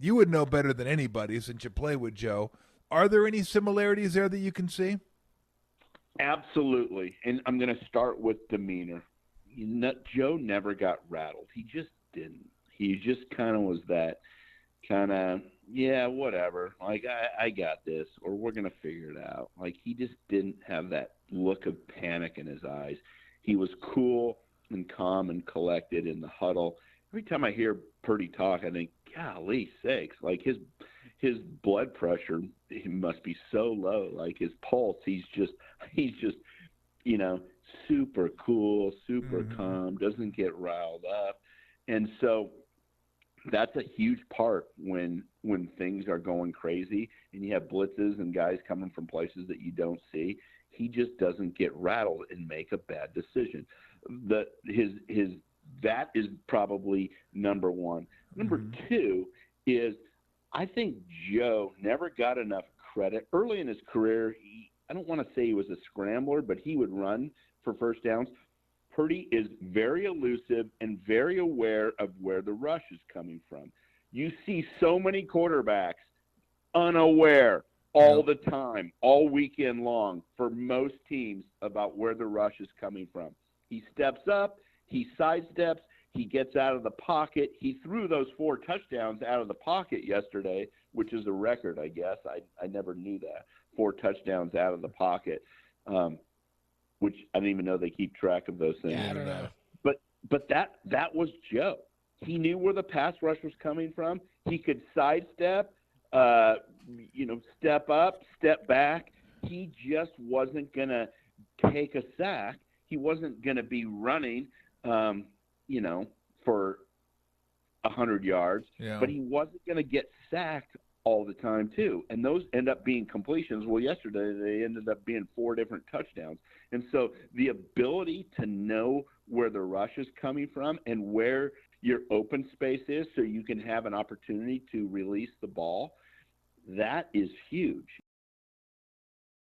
You would know better than anybody since you play with Joe. Are there any similarities there that you can see? Absolutely. And I'm going to start with demeanor. Joe never got rattled. He just didn't. He just kind of was that kind of, yeah, whatever. Like, I got this, or we're going to figure it out. Like, he just didn't have that look of panic in his eyes. He was cool and calm and collected in the huddle. Every time I hear Purdy talk, I think, golly sakes, like his blood pressure, he must be so low. Like his pulse, he's just, you know, super cool, super Mm-hmm. calm, doesn't get riled up. And so that's a huge part when things are going crazy and you have blitzes and guys coming from places that you don't see. He just doesn't get rattled and make a bad decision. His that is probably number one. Number Mm-hmm. two is I think Joe never got enough credit early in his career. I don't want to say he was a scrambler, but he would run for first downs. Purdy is very elusive and very aware of where the rush is coming from. You see so many quarterbacks unaware all Yep. the time, all weekend long, for most teams about where the rush is coming from. He steps up, he sidesteps, he gets out of the pocket. He threw those 4 touchdowns out of the pocket yesterday, which is a record, I guess. I never knew that. 4 touchdowns out of the pocket. Which I don't even know they keep track of those things. Yeah, I Neither don't do I. know. But that was Joe. He knew where the pass rush was coming from. He could sidestep, uh, step up, step back. He just wasn't gonna take a sack. He wasn't gonna be running, um, you know, for 100 yards, Yeah. but he wasn't going to get sacked all the time too. And those end up being completions. Well, yesterday they ended up being 4 different touchdowns. And so the ability to know where the rush is coming from and where your open space is so you can have an opportunity to release the ball, that is huge.